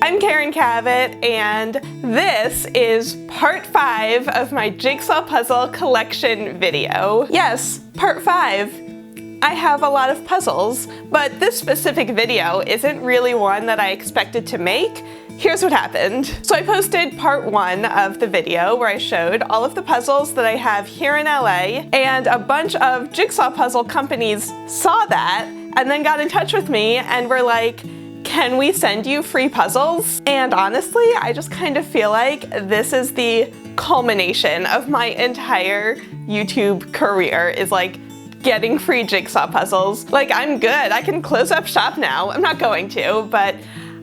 I'm Karen Cavett, and this is part 5 of my Jigsaw puzzle collection video. Yes, part 5. I have a lot of puzzles, but this specific video isn't really one that I expected to make. Here's what happened. So I posted part 1 of the video where I showed all of the puzzles that I have here in LA, and a bunch of Jigsaw puzzle companies saw that and then got in touch with me and were like, can we send you free puzzles? And honestly, I just kind of feel like this is the culmination of my entire YouTube career, is like getting free Jigsaw puzzles. Like, I'm good. I can close up shop now. I'm not going to, but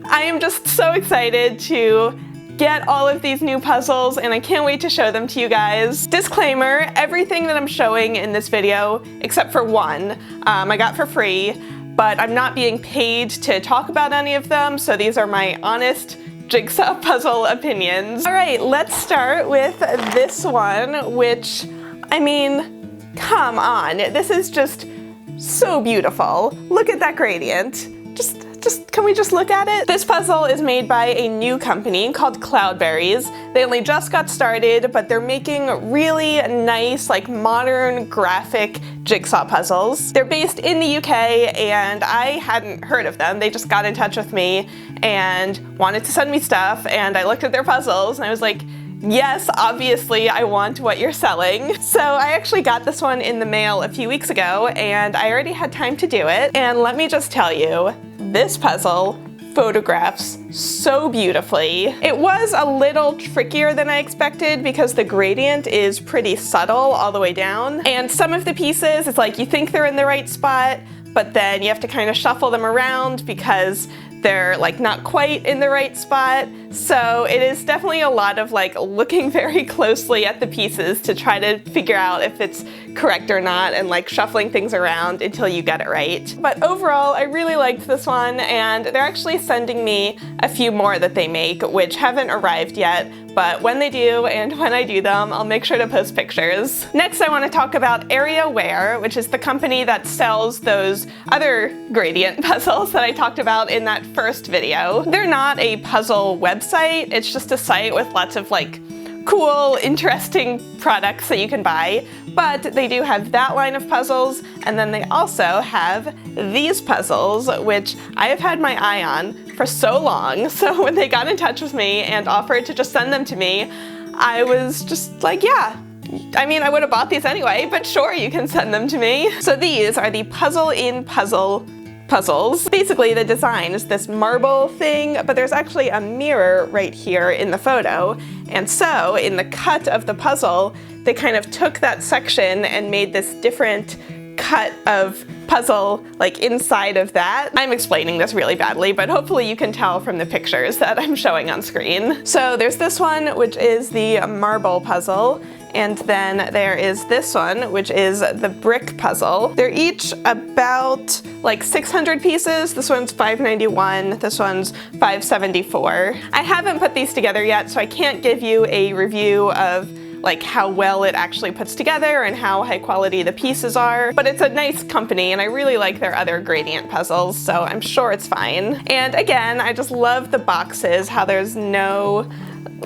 I am just so excited to get all of these new puzzles, and I can't wait to show them to you guys. Disclaimer, everything that I'm showing in this video, except for one, I got for free, but I'm not being paid to talk about any of them, so these are my honest Jigsaw puzzle opinions. All right, let's start with this one, which, I mean, come on, this is just so beautiful. Look at that gradient. Can we just look at it? This puzzle is made by a new company called Cloudberries. They only just got started, but they're making really nice, like, modern graphic Jigsaw puzzles. They're based in the UK, and I hadn't heard of them. They just got in touch with me and wanted to send me stuff, and I looked at their puzzles and I was like, yes, obviously I want what you're selling. So I actually got this one in the mail a few weeks ago, and I already had time to do it. And let me just tell you, this puzzle photographs so beautifully. It was a little trickier than I expected because the gradient is pretty subtle all the way down. And some of the pieces, it's like you think they're in the right spot, but then you have to kind of shuffle them around because they're like not quite in the right spot. So it is definitely a lot of like looking very closely at the pieces to try to figure out if it's correct or not, and like shuffling things around until you get it right. But overall, I really liked this one, and they're actually sending me a few more that they make, which haven't arrived yet. But when they do, and when I do them, I'll make sure to post pictures. Next, I want to talk about Areaware, which is the company that sells those other gradient puzzles that I talked about in that first video. They're not a puzzle website, it's just a site with lots of like cool, interesting products that you can buy. But they do have that line of puzzles, and then they also have these puzzles, which I have had my eye on for so long. So when they got in touch with me and offered to just send them to me, I was just like, yeah. I mean, I would have bought these anyway, but sure, you can send them to me. So these are the puzzle-in-puzzle puzzles. Basically, the design is this marble thing, but there's actually a mirror right here in the photo. And so, in the cut of the puzzle, they kind of took that section and made this different cut of puzzle like inside of that. I'm explaining this really badly, but hopefully you can tell from the pictures that I'm showing on screen. So there's this one, which is the marble puzzle, and then there is this one, which is the brick puzzle. They're each about like 600 pieces. This one's $5.91, this one's $5.74. I haven't put these together yet, so I can't give you a review of like how well it actually puts together and how high quality the pieces are, but it's a nice company and I really like their other gradient puzzles, so I'm sure it's fine. And again, I just love the boxes, how there's no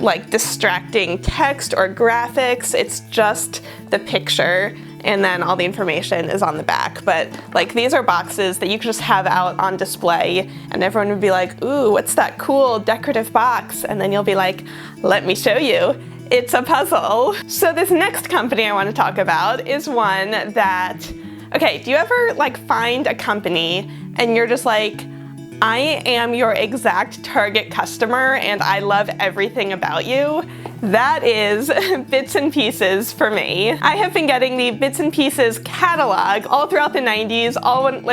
like distracting text or graphics, it's just the picture, and then all the information is on the back. But like, these are boxes that you could just have out on display and everyone would be like, ooh, what's that cool decorative box? And then you'll be like, let me show you. It's a puzzle. So this next company I want to talk about is one that, okay, do you ever like find a company and you're just like, I am your exact target customer and I love everything about you? That is Bits and Pieces for me. I have been getting the Bits and Pieces catalog all throughout the 90s,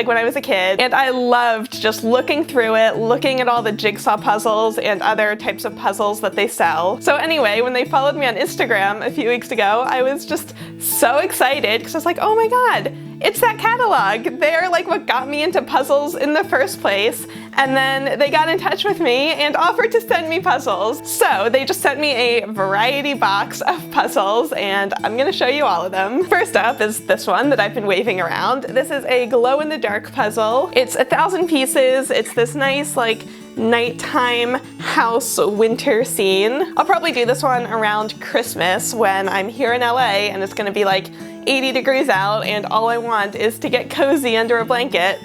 when I was a kid, and I loved just looking through it, looking at all the Jigsaw puzzles and other types of puzzles that they sell. So anyway, when they followed me on Instagram a few weeks ago, I was just so excited because I was like, oh my god, it's that catalog. They're like what got me into puzzles in the first place. And then they got in touch with me and offered to send me puzzles. So they just sent me a variety box of puzzles, and I'm gonna show you all of them. First up is this one that I've been waving around. This is a glow-in-the-dark puzzle. It's 1,000 pieces. It's this nice, like, nighttime house winter scene. I'll probably do this one around Christmas when I'm here in LA and it's gonna be like 80 degrees out and all I want is to get cozy under a blanket.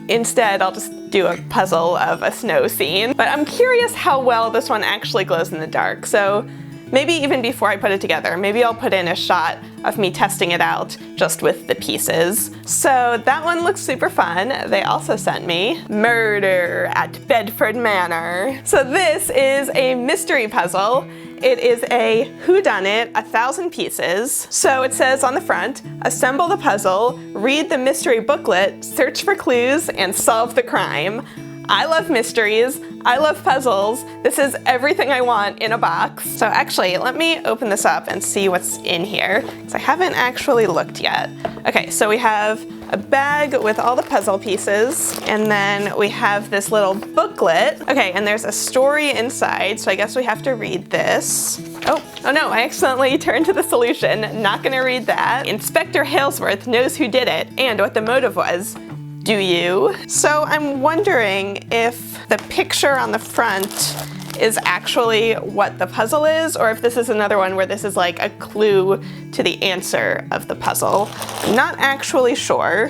Instead, I'll just do a puzzle of a snow scene. But I'm curious how well this one actually glows in the dark. So maybe even before I put it together, maybe I'll put in a shot of me testing it out just with the pieces. So that one looks super fun. They also sent me Murder at Bedford Manor. So this is a mystery puzzle. It is a whodunit, 1,000 pieces. So it says on the front, assemble the puzzle, read the mystery booklet, search for clues, and solve the crime. I love mysteries. I love puzzles. This is everything I want in a box. So actually, let me open this up and see what's in here, because I haven't actually looked yet. Okay, so we have a bag with all the puzzle pieces, and then we have this little booklet. Okay, and there's a story inside, so I guess we have to read this. Oh no, I accidentally turned to the solution. Not gonna read that. Inspector Halesworth knows who did it and what the motive was. Do you? So I'm wondering if the picture on the front is actually what the puzzle is, or if this is another one where this is like a clue to the answer of the puzzle. I'm not actually sure.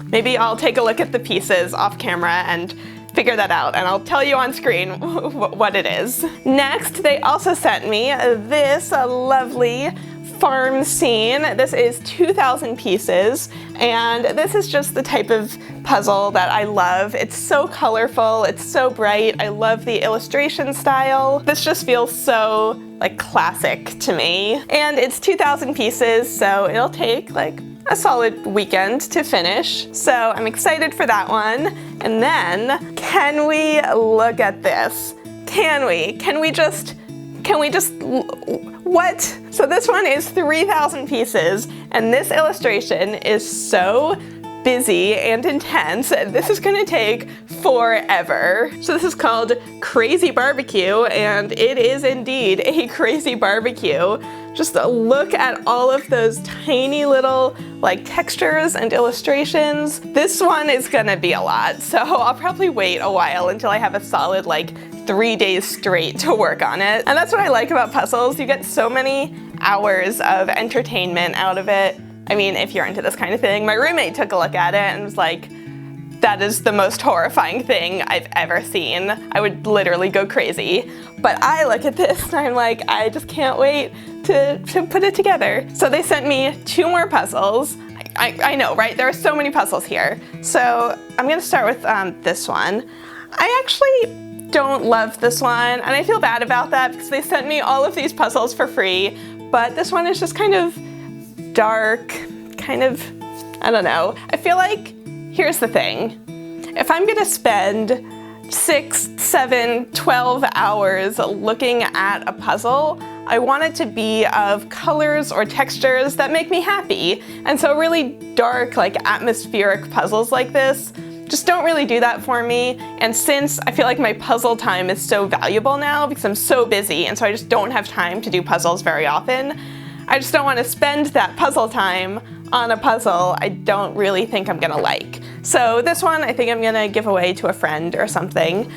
Maybe I'll take a look at the pieces off camera and figure that out, and I'll tell you on screen what it is. Next, they also sent me this lovely farm scene. This is 2,000 pieces, and this is just the type of puzzle that I love. It's so colorful, it's so bright. I love the illustration style. This just feels so like classic to me. And it's 2,000 pieces, so it'll take like a solid weekend to finish. So I'm excited for that one. And then, can we look at this? Can we just, what? So this one is 3,000 pieces, and this illustration is so busy and intense. This is gonna take forever. So this is called Crazy Barbecue, and it is indeed a crazy barbecue. Just look at all of those tiny little like textures and illustrations. This one is gonna be a lot, so I'll probably wait a while until I have a solid like 3 days straight to work on it. And that's what I like about puzzles. You get so many hours of entertainment out of it. I mean, if you're into this kind of thing. My roommate took a look at it and was like, that is the most horrifying thing I've ever seen. I would literally go crazy. But I look at this and I'm like, I just can't wait to put it together. So they sent me 2 more puzzles. I know, right? There are so many puzzles here. So I'm gonna start with this one. I actually don't love this one, and I feel bad about that because they sent me all of these puzzles for free, but this one is just kind of dark, kind of, I don't know. I feel like, here's the thing. If I'm gonna spend 6, 7, 12 hours looking at a puzzle, I want it to be of colors or textures that make me happy. And so really dark, like atmospheric puzzles like this just don't really do that for me. And since I feel like my puzzle time is so valuable now because I'm so busy, and so I just don't have time to do puzzles very often, I just don't want to spend that puzzle time on a puzzle I don't really think I'm gonna like. So this one I think I'm gonna give away to a friend or something.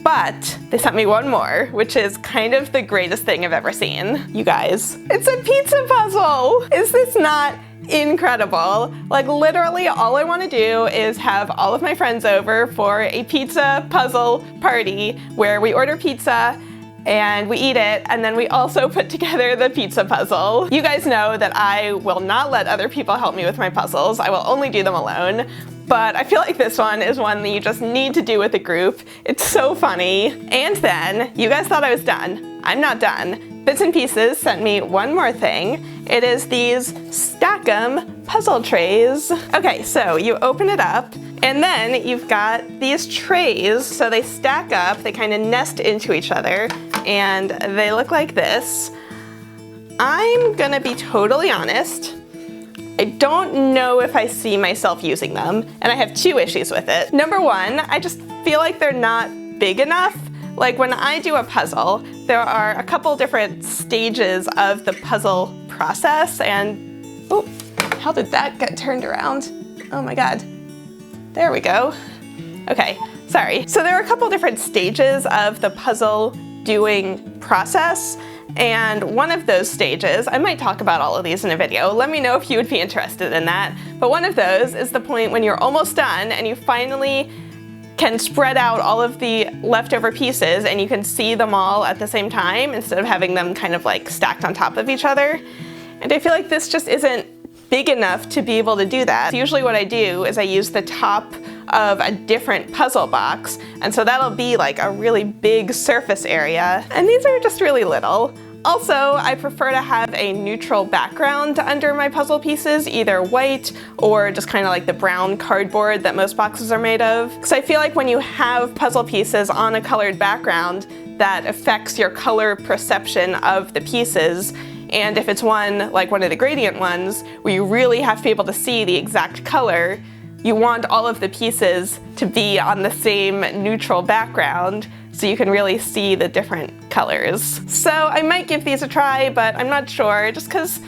But they sent me one more, which is kind of the greatest thing I've ever seen. You guys, it's a pizza puzzle! Is this not incredible? Like literally all I want to do is have all of my friends over for a pizza puzzle party where we order pizza and we eat it, and then we also put together the pizza puzzle. You guys know that I will not let other people help me with my puzzles. I will only do them alone. But I feel like this one is one that you just need to do with a group. It's so funny. And then, you guys thought I was done. I'm not done. Bits and Pieces sent me one more thing. It is these Stack'em puzzle trays. Okay, so you open it up, and then you've got these trays. So they stack up, they kind of nest into each other, and they look like this. I'm gonna be totally honest. I don't know if I see myself using them, and I have 2 issues with it. Number 1, I just feel like they're not big enough. Like when I do a puzzle, there are a couple different stages of the puzzle process, and oh, how did that get turned around? Oh my god. There we go. Okay, Sorry. So there are a couple different stages of the puzzle doing process, and one of those stages, I might talk about all of these in a video, let me know if you would be interested in that, but one of those is the point when you're almost done and you finally can spread out all of the leftover pieces and you can see them all at the same time instead of having them kind of like stacked on top of each other. And I feel like this just isn't big enough to be able to do that. So usually what I do is I use the top of a different puzzle box, and so that'll be like a really big surface area, and these are just really little. Also, I prefer to have a neutral background under my puzzle pieces, either white or just kind of like the brown cardboard that most boxes are made of. Because I feel like when you have puzzle pieces on a colored background, that affects your color perception of the pieces. And if it's one, like one of the gradient ones, where you really have to be able to see the exact color, you want all of the pieces to be on the same neutral background so you can really see the different colors. So I might give these a try, but I'm not sure, just because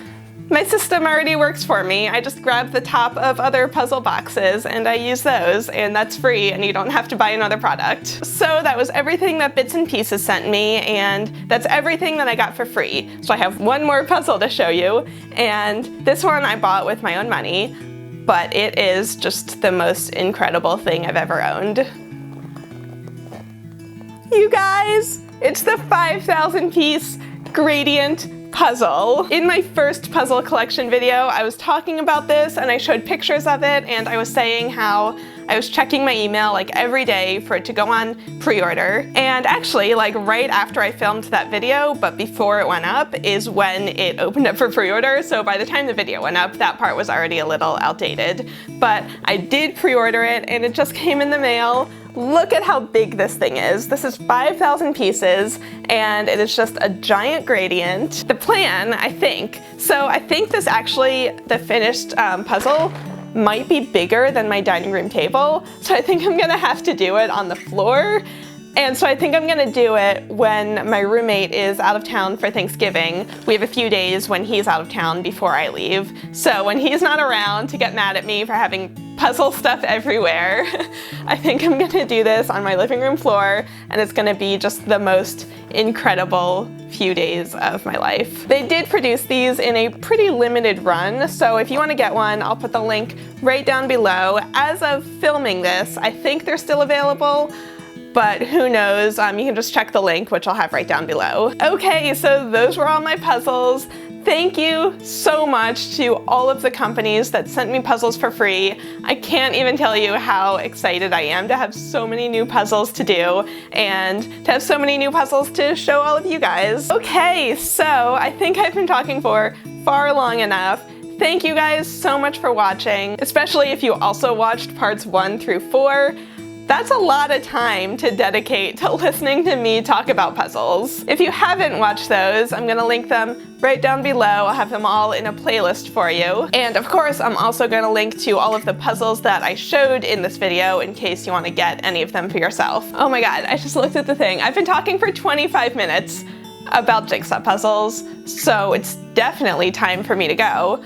my system already works for me. I just grab the top of other puzzle boxes and I use those, and that's free and you don't have to buy another product. So that was everything that Bits and Pieces sent me, and that's everything that I got for free. So I have one more puzzle to show you, and this one I bought with my own money, but it is just the most incredible thing I've ever owned. You guys, it's the 5,000 piece gradient puzzle. In my first puzzle collection video, I was talking about this and I showed pictures of it, and I was saying how I was checking my email like every day for it to go on pre-order. And actually, like right after I filmed that video, but before it went up, is when it opened up for pre-order. So by the time the video went up, that part was already a little outdated. But I did pre-order it and it just came in the mail. Look at how big this thing is. This is 5,000 pieces and it is just a giant gradient. The plan, I think this actually, the finished puzzle, might be bigger than my dining room table, so I think I'm gonna have to do it on the floor. And so I think I'm gonna do it when my roommate is out of town for Thanksgiving. We have a few days when he's out of town before I leave. So when he's not around to get mad at me for having puzzle stuff everywhere, I think I'm gonna do this on my living room floor, and it's gonna be just the most incredible few days of my life. They did produce these in a pretty limited run, so if you want to get one, I'll put the link right down below. As of filming this, I think they're still available, but who knows? You can just check the link, which I'll have right down below. Okay, so those were all my puzzles. Thank you so much to all of the companies that sent me puzzles for free. I can't even tell you how excited I am to have so many new puzzles to do and to have so many new puzzles to show all of you guys. Okay, so I think I've been talking for far long enough. Thank you guys so much for watching, especially if you also watched parts 1 through 4. That's a lot of time to dedicate to listening to me talk about puzzles. If you haven't watched those, I'm gonna link them right down below. I'll have them all in a playlist for you. And of course, I'm also gonna link to all of the puzzles that I showed in this video in case you wanna get any of them for yourself. Oh my god, I just looked at the thing. I've been talking for 25 minutes about Jigsaw puzzles, so it's definitely time for me to go.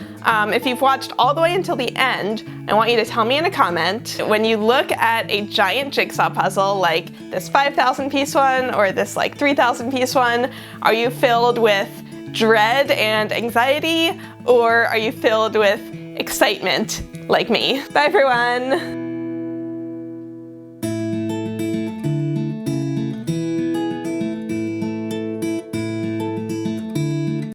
If you've watched all the way until the end, I want you to tell me in a comment, when you look at a giant Jigsaw puzzle like this 5,000 piece one or this like 3,000 piece one, are you filled with dread and anxiety, or are you filled with excitement like me? Bye everyone!